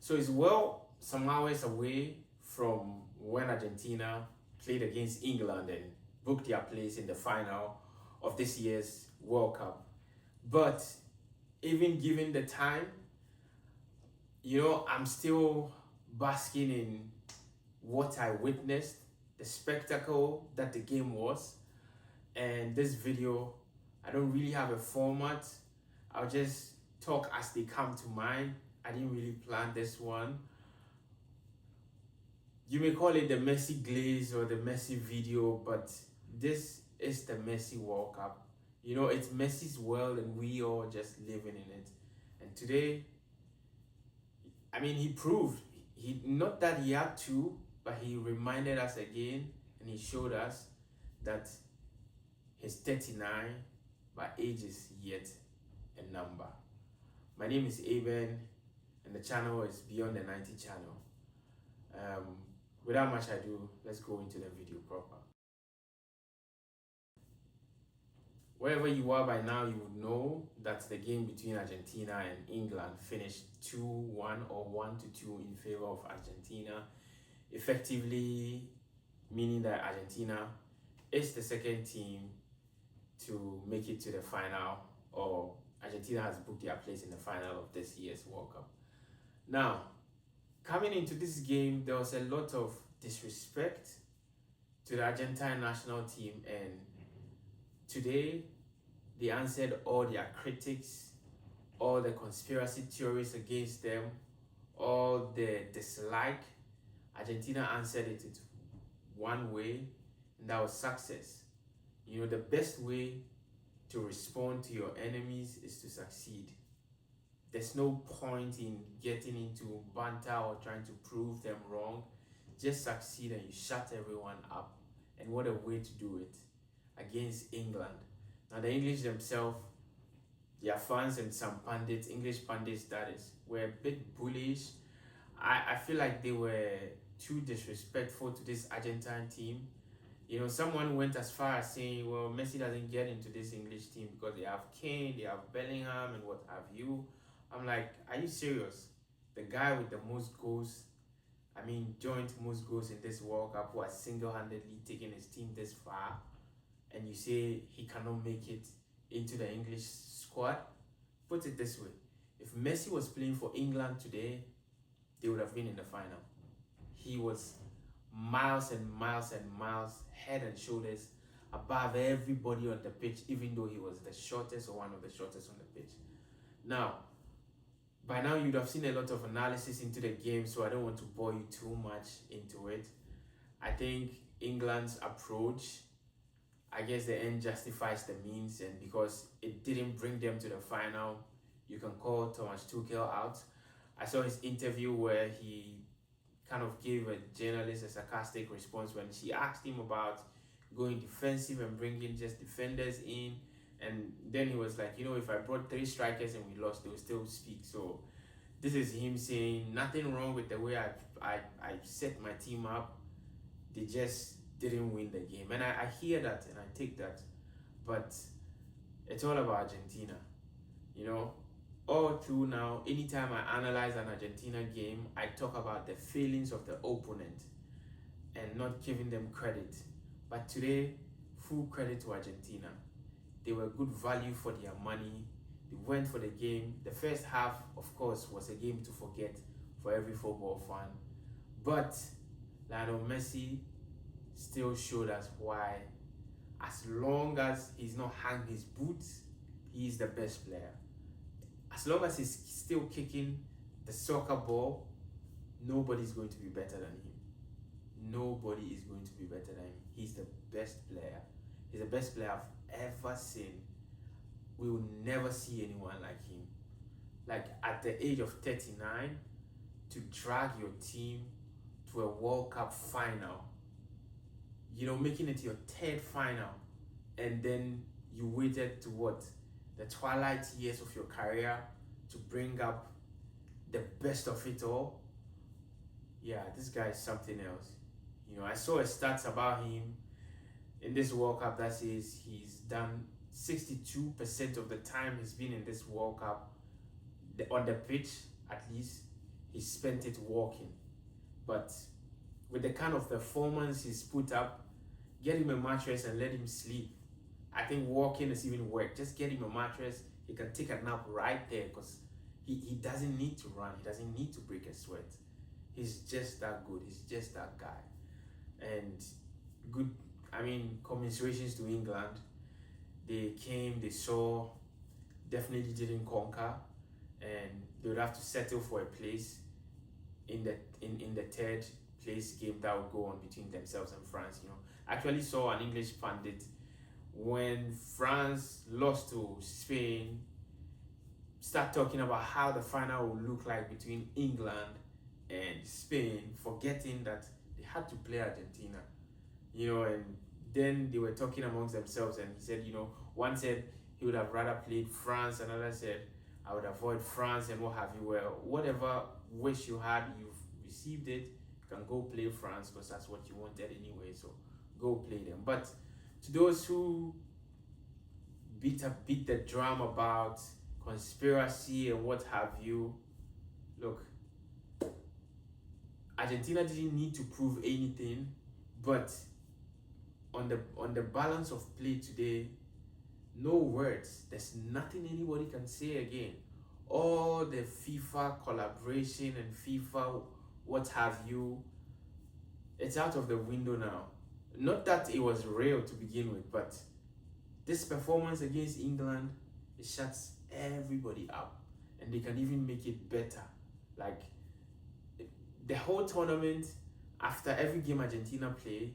So it's well some hours away from when Argentina played against England and booked their place in the final of this year's World Cup. But even given the time, I'm still basking in what I witnessed, the spectacle that the game was. And this video, I don't really have a format. I'll just talk as they come to mind. I didn't really plan this one. You may call it the Messi glaze or the Messi video, but this is the Messi World Cup. It's Messi's world and we all just living in it. And today, he proved, not that he had to, but he reminded us again and he showed us that he's 39, but age is yet a number. My name is Aben and the channel is Beyond the 90 channel. Without much ado, let's go into the video proper. Wherever you are by now, you would know that the game between Argentina and England finished 2-1 or 1-2 in favor of Argentina, effectively meaning that Argentina is the second team to make it to the final, or Argentina has booked their place in the final of this year's World Cup. Now, coming into this game, there was a lot of disrespect to the Argentine national team, and today they answered all their critics, all the conspiracy theories against them, all the dislike. Argentina answered it in one way, and that was success. The best way to respond to your enemies is to succeed. There's no point in getting into banter or trying to prove them wrong. Just succeed and you shut everyone up. And what a way to do it against England. Now the English themselves, their fans and some pundits, English pundits that is, were a bit bullish. I feel like they were too disrespectful to this Argentine team. Someone went as far as saying, well, Messi doesn't get into this English team because they have Kane, they have Bellingham and what have you. I'm like, are you serious? The guy with the most goals, joint most goals in this World Cup, who has single-handedly taken his team this far, and you say he cannot make it into the English squad? Put it this way, if Messi was playing for England today, they would have been in the final. He was miles and miles and miles, head and shoulders above everybody on the pitch, even though he was the shortest or one of the shortest on the pitch. Now, by now you'd have seen a lot of analysis into the game, so I don't want to bore you too much into it. I think England's approach, I guess the end justifies the means, and because it didn't bring them to the final, you can call Thomas Tuchel out. I saw his interview where he kind of gave a journalist a sarcastic response when she asked him about going defensive and bringing just defenders in, and then he was like, if I brought 3 strikers and we lost, they would still speak. So this is him saying nothing wrong with the way I set my team up, they just didn't win the game. And I hear that and I take that, but it's all about Argentina. All through now, anytime I analyze an Argentina game, I talk about the feelings of the opponent and not giving them credit. But today, full credit to Argentina. They were good value for their money. They went for the game. The first half, of course, was a game to forget for every football fan. But Lionel Messi still showed us why, as long as he's not hung his boots, he's the best player. As long as he's still kicking the soccer ball, nobody's going to be better than him. Nobody is going to be better than him. He's the best player. He's the best player I've ever seen. We will never see anyone like him. Like at the age of 39, to drag your team to a World Cup final, making it your 3rd final, and then you waited to what? The twilight years of your career to bring up the best of it all. Yeah, this guy is something else. I saw a stats about him in this World Cup that says he's done 62% of the time he's been in this World Cup on the pitch, at least he spent it walking. But with the kind of performance he's put up, get him a mattress and let him sleep. I think walking is even work. Just get him a mattress. He can take a nap right there because he doesn't need to run. He doesn't need to break a sweat. He's just that good. He's just that guy. And good, commiserations to England. They came, they saw, definitely didn't conquer, and they would have to settle for a place in the third place game that would go on between themselves and France. I actually saw an English pundit when France lost to Spain start talking about how the final would look like between England and Spain, forgetting that they had to play Argentina. And then they were talking amongst themselves, and he said, one said he would have rather played France, another said I would avoid France and what have you. Well, whatever wish you had, you've received it. You can go play France because that's what you wanted anyway, so go play them. But to those who beat the drum about conspiracy and what have you, look, Argentina didn't need to prove anything, but on the balance of play today, no words. There's nothing anybody can say again. All the FIFA collaboration and FIFA what have you, it's out of the window now. Not that it was real to begin with, but this performance against England, it shuts everybody up, and they can even make it better. Like the whole tournament, after every game Argentina play,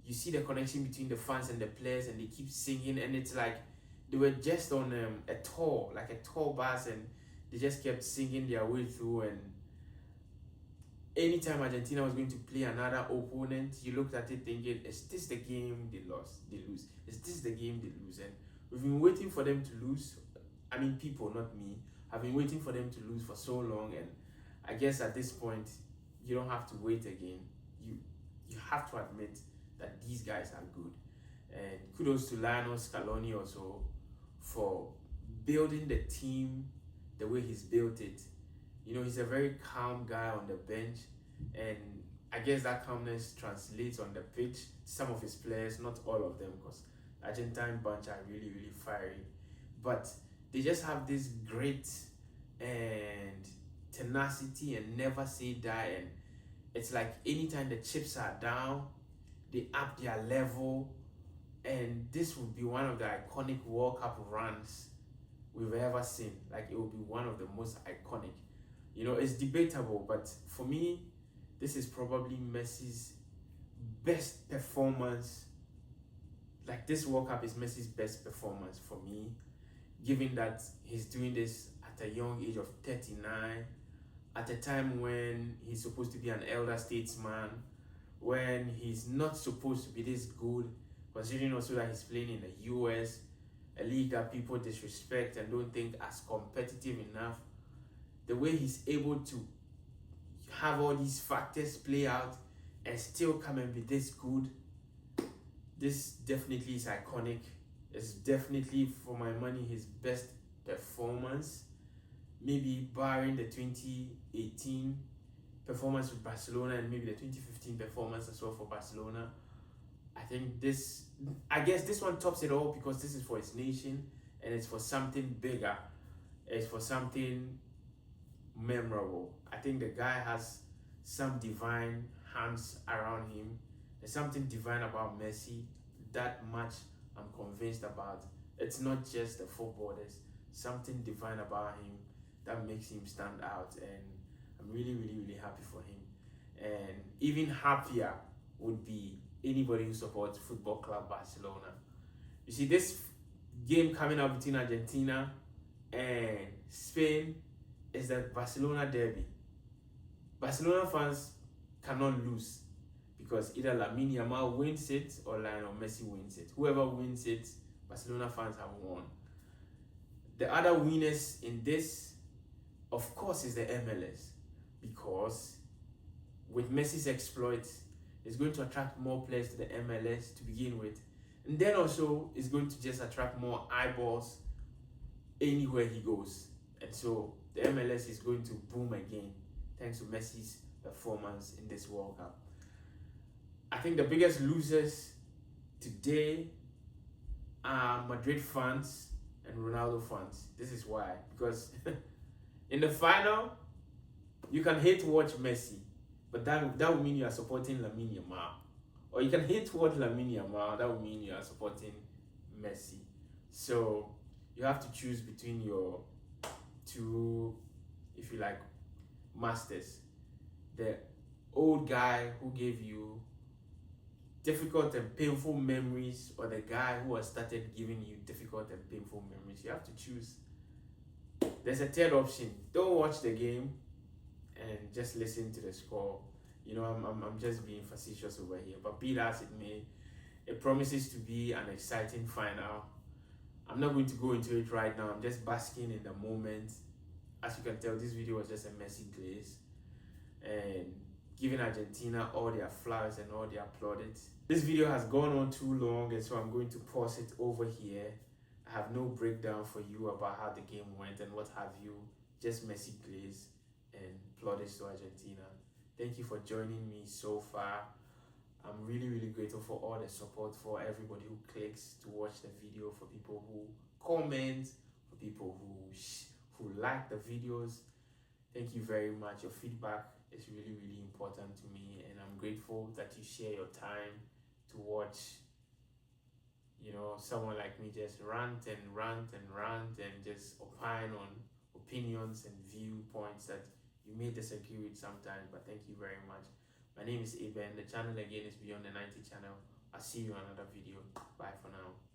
you see the connection between the fans and the players, and they keep singing, and it's like they were just on a tour, like a tour bus, and they just kept singing their way through. And anytime Argentina was going to play another opponent, you looked at it thinking, is this the game they lose? Is this the game they lose? And we've been waiting for them to lose. People, not me, have been waiting for them to lose for so long, and I guess at this point, you don't have to wait again. You have to admit that these guys are good. And kudos to Lionel Scaloni also for building the team the way he's built it. He's a very calm guy on the bench, and I guess that calmness translates on the pitch. Some of his players, not all of them, because the Argentine bunch are really, really fiery, but they just have this grit and tenacity and never say die. And it's like anytime the chips are down, they up their level, and this would be one of the iconic World Cup runs we've ever seen. Like, it will be one of the most iconic. It's debatable, but for me, this is probably Messi's best performance. Like, this World Cup is Messi's best performance for me, given that he's doing this at a young age of 39, at a time when he's supposed to be an elder statesman, when he's not supposed to be this good, considering also that he's playing in the US, a league that people disrespect and don't think as competitive enough. The way he's able to have all these factors play out and still come and be this good, this definitely is iconic. It's definitely, for my money, his best performance. Maybe barring the 2018 performance with Barcelona and maybe the 2015 performance as well for Barcelona. I guess this one tops it all because this is for his nation and it's for something bigger. It's for something memorable. I think the guy has some divine hands around him. There's something divine about Messi. That much I'm convinced about. It's not just the football. There's something divine about him that makes him stand out, and I'm really, really, really happy for him. And even happier would be anybody who supports Football Club Barcelona. You see, this game coming up between Argentina and Spain is the Barcelona derby. Barcelona fans cannot lose because either Lamine Yamal wins it or Lionel Messi wins it. Whoever wins it, Barcelona fans have won. The other winners in this, of course, is the MLS, because with Messi's exploits, it's going to attract more players to the MLS to begin with. And then also, it's going to just attract more eyeballs anywhere he goes. And so, the MLS is going to boom again. thanks to Messi's performance in this World Cup. I think the biggest losers today are Madrid fans and Ronaldo fans. This is why. Because in the final, you can hate watch Messi, but that would mean you are supporting Lamine Yamal. Or you can hate watch Lamine Yamal, that would mean you are supporting Messi. So you have to choose between your two, if you like, masters. The old guy who gave you difficult and painful memories, or the guy who has started giving you difficult and painful memories. You have to choose. There's a third option. Don't watch the game and just listen to the score. You know, I'm just being facetious over here, but be that as it may, it promises to be an exciting final. I'm not going to go into it right now. I'm just basking in the moment. As you can tell, this video was just a messy glaze and giving Argentina all their flowers and all their plaudits. This video has gone on too long, and so I'm going to pause it over here. I have no breakdown for you about how the game went and what have you. Just messy glaze and plaudits to Argentina. Thank you for joining me so far. I'm really, really grateful for all the support, for everybody who clicks to watch the video, for people who comment, for people who like the videos. Thank you very much. Your feedback is really, really important to me, and I'm grateful that you share your time to watch, you know, someone like me just rant and just opine on opinions and viewpoints that you may disagree with sometimes, but thank you very much. My name is Eben. The channel again is Beyond the 90 channel. I'll see you on another video. Bye for now.